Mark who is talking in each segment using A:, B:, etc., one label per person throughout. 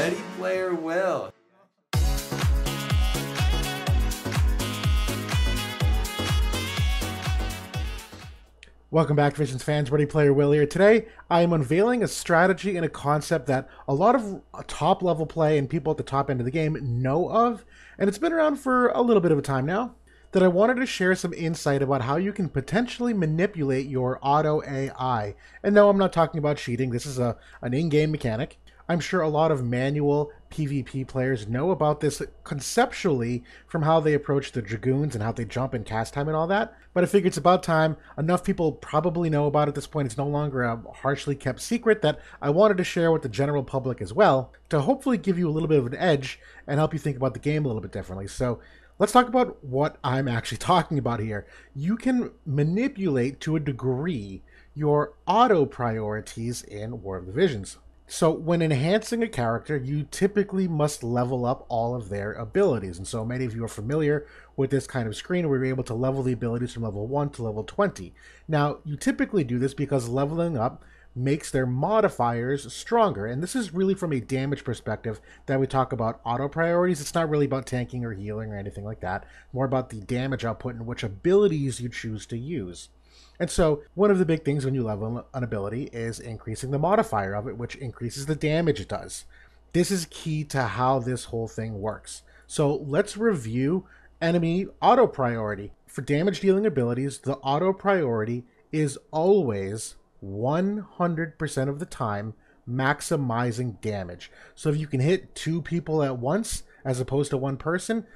A: Ready Player Will.
B: Welcome back, Visions fans. Ready Player Will here. Today, I am unveiling a strategy and a concept that a lot of top-level play and people at the top end of the game know of, and it's been around for a little bit of a time now, that I wanted to share some insight about how you can potentially manipulate your auto AI. And no, I'm not talking about cheating. This is an in-game mechanic. I'm sure a lot of manual PvP players know about this conceptually from how they approach the Dragoons and how they jump and cast time and all that. But I figure it's about time. Enough people probably know about it at this point. It's no longer a harshly kept secret that I wanted to share with the general public as well to hopefully give you a little bit of an edge and help you think about the game a little bit differently. So let's talk about what I'm actually talking about here. You can manipulate to a degree your auto priorities in War of the Visions. So when enhancing a character, you typically must level up all of their abilities. And so many of you are familiar with this kind of screen where you're able to level the abilities from level 1 to level 20. Now, you typically do this because leveling up makes their modifiers stronger. And this is really from a damage perspective that we talk about auto priorities. It's not really about tanking or healing or anything like that. More about the damage output and which abilities you choose to use. And so one of the big things when you level an ability is increasing the modifier of it, which increases the damage it does. This is key to how this whole thing works. So let's review enemy auto priority. For damage dealing abilities, the auto priority is always 100% of the time maximizing damage. So if you can hit 2 people at once as opposed to 1 person,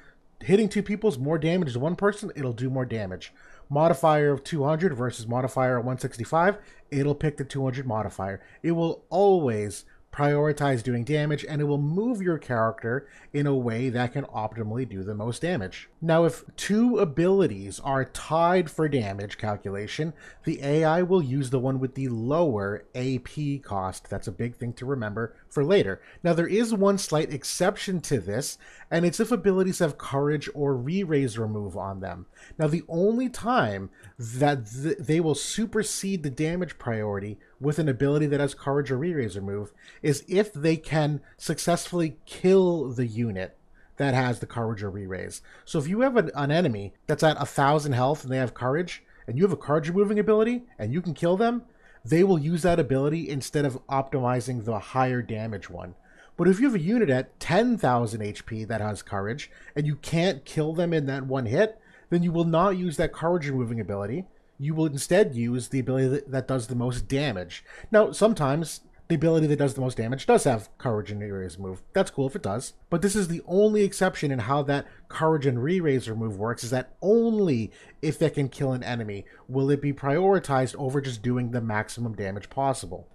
B: hitting 2 people is more damage than 1 person, it'll do more damage. Modifier of 200 versus modifier of 165, it'll pick the 200 modifier. It will always prioritize doing damage, and it will move your character in a way that can optimally do the most damage. Now, if 2 abilities are tied for damage calculation, the AI will use the one with the lower AP cost. That's a big thing to remember for later. Now, there is one slight exception to this, and it's if abilities have courage or re-raise remove on them. Now, the only time that they will supersede the damage priority with an ability that has courage or re-raise remove is if they can successfully kill the unit that has the courage or re-raise. So if you have an enemy that's at 1,000 health and they have courage, and you have a courage removing ability and you can kill them, they will use that ability instead of optimizing the higher damage one. But if you have a unit at 10,000 HP that has courage and you can't kill them in that one hit, then you will not use that courage removing ability. You will instead use the ability that does the most damage. Now, sometimes the ability that does the most damage does have courage and re-raise remove. That's cool if it does. But this is the only exception in how that courage and re-raise remove works, is that only if it can kill an enemy will it be prioritized over just doing the maximum damage possible.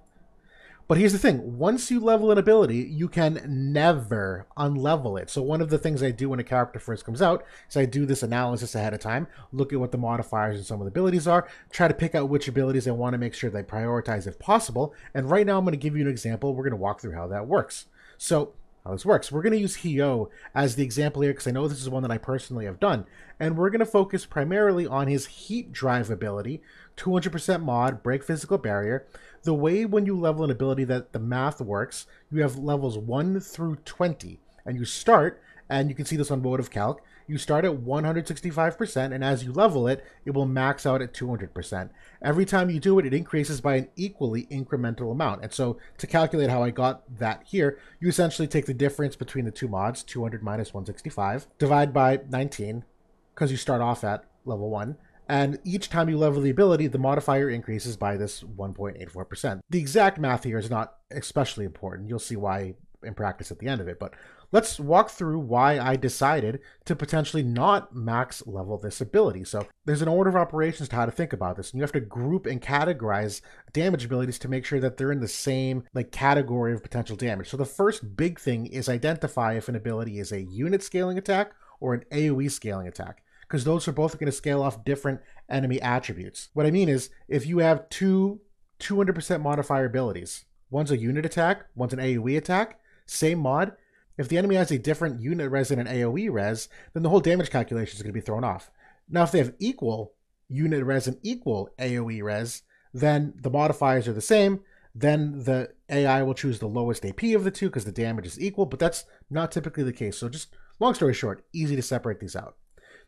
B: But here's the thing, once you level an ability, you can never unlevel it. So one of the things I do when a character first comes out is I do this analysis ahead of time, look at what the modifiers and some of the abilities are, try to pick out which abilities I want to make sure they prioritize if possible. And right now I'm going to give you an example. We're going to walk through how that works. So how this works, we're going to use Hyo as the example here because I know this is one that I personally have done. And we're going to focus primarily on his heat drive ability, 200% mod, break physical barrier. The way when you level an ability that the math works, you have levels 1 through 20, and you start, and you can see this on WOTV Calc, you start at 165%, and as you level it, it will max out at 200%. Every time you do it, it increases by an equally incremental amount. And so to calculate how I got that here, you essentially take the difference between the 2 mods, 200 minus 165, divide by 19, because you start off at level 1, and each time you level the ability, the modifier increases by this 1.84%. The exact math here is not especially important. You'll see why in practice at the end of it, but let's walk through why I decided to potentially not max level this ability. So there's an order of operations to how to think about this, and you have to group and categorize damage abilities to make sure that they're in the same category of potential damage. So the first big thing is identify if an ability is a unit scaling attack or an AoE scaling attack, because those are both going to scale off different enemy attributes. What I mean is, if you have 200% modifier abilities, one's a unit attack, one's an AoE attack, same mod, if the enemy has a different unit res and an AoE res, then the whole damage calculation is going to be thrown off. Now, if they have equal unit res and equal AoE res, then the modifiers are the same, then the AI will choose the lowest AP of the two because the damage is equal, but that's not typically the case. So just long story short, easy to separate these out.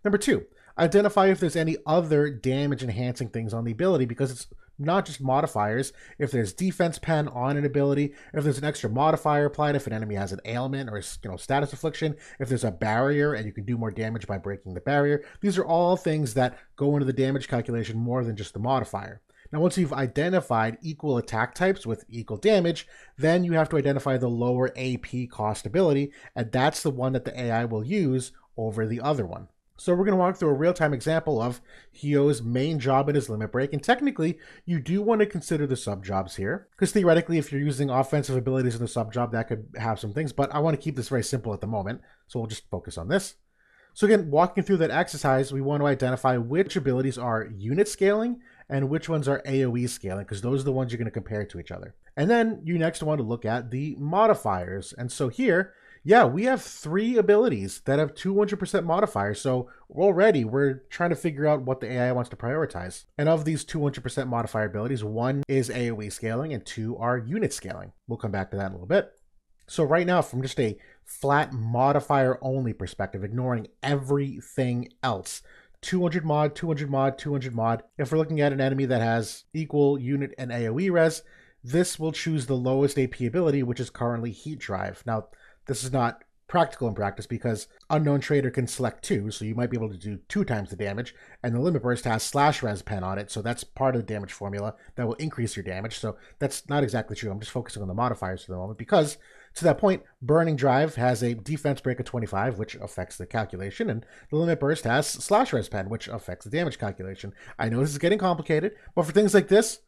B: Number two, identify if there's any other damage enhancing things on the ability, because it's not just modifiers. If there's defense pen on an ability, if there's an extra modifier applied, if an enemy has an ailment or status affliction, if there's a barrier and you can do more damage by breaking the barrier, these are all things that go into the damage calculation more than just the modifier. Now, once you've identified equal attack types with equal damage, then you have to identify the lower AP cost ability, and that's the one that the AI will use over the other one. So we're going to walk through a real-time example of Hio's main job in his limit break, and technically, you do want to consider the sub-jobs here, because theoretically, if you're using offensive abilities in the sub-job, that could have some things, but I want to keep this very simple at the moment, so we'll just focus on this. So again, walking through that exercise, we want to identify which abilities are unit scaling and which ones are AoE scaling, because those are the ones you're going to compare to each other. And then you next want to look at the modifiers, and so here, yeah, we have 3 abilities that have 200% modifiers, so already we're trying to figure out what the AI wants to prioritize. And of these 200% modifier abilities, 1 is AoE scaling and 2 are unit scaling. We'll come back to that in a little bit. So right now, from just a flat modifier only perspective, ignoring everything else, 200 mod, 200 mod, 200 mod, if we're looking at an enemy that has equal unit and AoE res, this will choose the lowest AP ability, which is currently Heat Drive. Now, this is not practical in practice because Unknown Trader can select 2, so you might be able to do 2 times the damage, and the Limit Burst has slash res pen on it, so that's part of the damage formula that will increase your damage, so that's not exactly true. I'm just focusing on the modifiers for the moment because, to that point, Burning Drive has a defense break of 25, which affects the calculation, and the Limit Burst has slash res pen, which affects the damage calculation. I know this is getting complicated, but for things like this,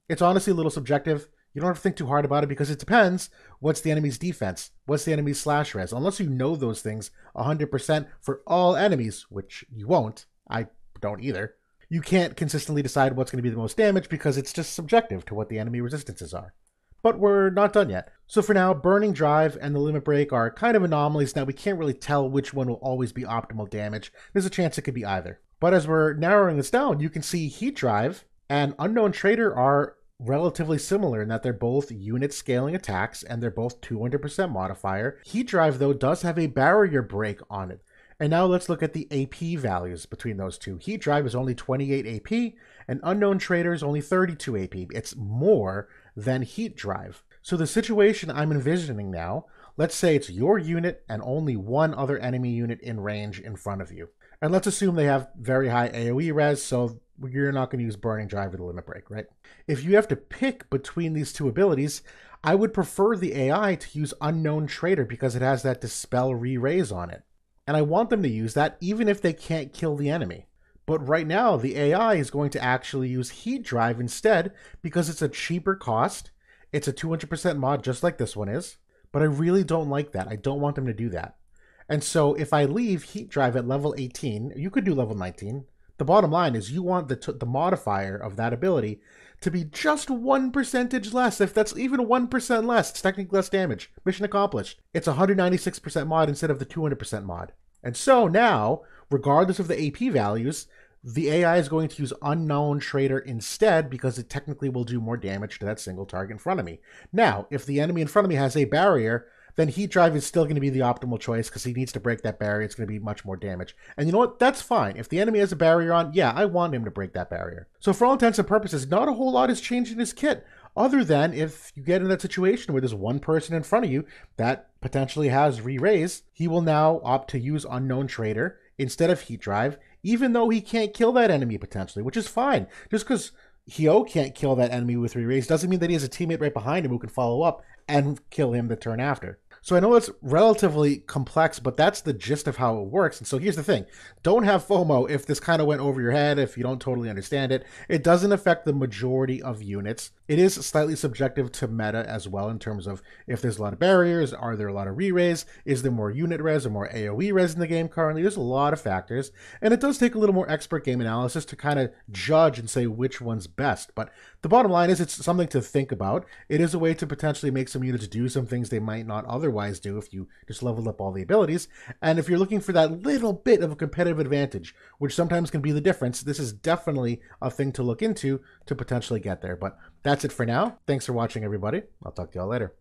B: it's honestly a little subjective. You don't have to think too hard about it because it depends what's the enemy's defense, what's the enemy's slash res. Unless you know those things 100% for all enemies, which you won't, I don't either, you can't consistently decide what's going to be the most damage because it's just subjective to what the enemy resistances are. But we're not done yet. So for now, Burning Drive and the Limit Break are kind of anomalies. Now we can't really tell which one will always be optimal damage. There's a chance it could be either. But as we're narrowing this down, you can see Heat Drive and Unknown Trader are relatively similar in that they're both unit scaling attacks and they're both 200% modifier. Heat Drive, though, does have a barrier break on it. And now let's look at the AP values between those two. Heat Drive is only 28 AP and Unknown Trader is only 32 AP. It's more than Heat Drive. So the situation I'm envisioning now, let's say it's your unit and only one other enemy unit in range in front of you. And let's assume they have very high AoE res, so you're not going to use Burning Drive or the Limit Break, right? If you have to pick between these two abilities, I would prefer the AI to use Unknown Trader because it has that Dispel Re-Raise on it. And I want them to use that even if they can't kill the enemy. But right now, the AI is going to actually use Heat Drive instead because it's a cheaper cost. It's a 200% mod just like this one is. But I really don't like that. I don't want them to do that. And so if I leave Heat Drive at level 18, you could do level 19. The bottom line is you want the modifier of that ability to be just 1% less. If that's even 1% less, it's technically less damage. Mission accomplished. It's 196% mod instead of the 200% mod. And so now, regardless of the AP values, the AI is going to use Unknown Trader instead because it technically will do more damage to that single target in front of me. Now, if the enemy in front of me has a barrier, then Heat Drive is still going to be the optimal choice because he needs to break that barrier. It's going to be much more damage. And you know what? That's fine. If the enemy has a barrier on, yeah, I want him to break that barrier. So for all intents and purposes, not a whole lot has changed in his kit, other than if you get in that situation where there's one person in front of you that potentially has re-raise, he will now opt to use Unknown Trader instead of Heat Drive, even though he can't kill that enemy potentially, which is fine. Just because Hio can't kill that enemy with re-raise doesn't mean that he has a teammate right behind him who can follow up and kill him the turn after. So I know it's relatively complex, but that's the gist of how it works. And so here's the thing. Don't have FOMO if this kind of went over your head, if you don't totally understand it. It doesn't affect the majority of units. It is slightly subjective to meta as well in terms of if there's a lot of barriers, are there a lot of re-raise, is there more unit res or more AoE res in the game currently? There's a lot of factors. And it does take a little more expert game analysis to kind of judge and say which one's best. But the bottom line is it's something to think about. It is a way to potentially make some units do some things they might not otherwise otherwise do if you just leveled up all the abilities. And if you're looking for that little bit of a competitive advantage, which sometimes can be the difference, this is definitely a thing to look into to potentially get there. But that's it for now. Thanks for watching, everybody. I'll talk to y'all later.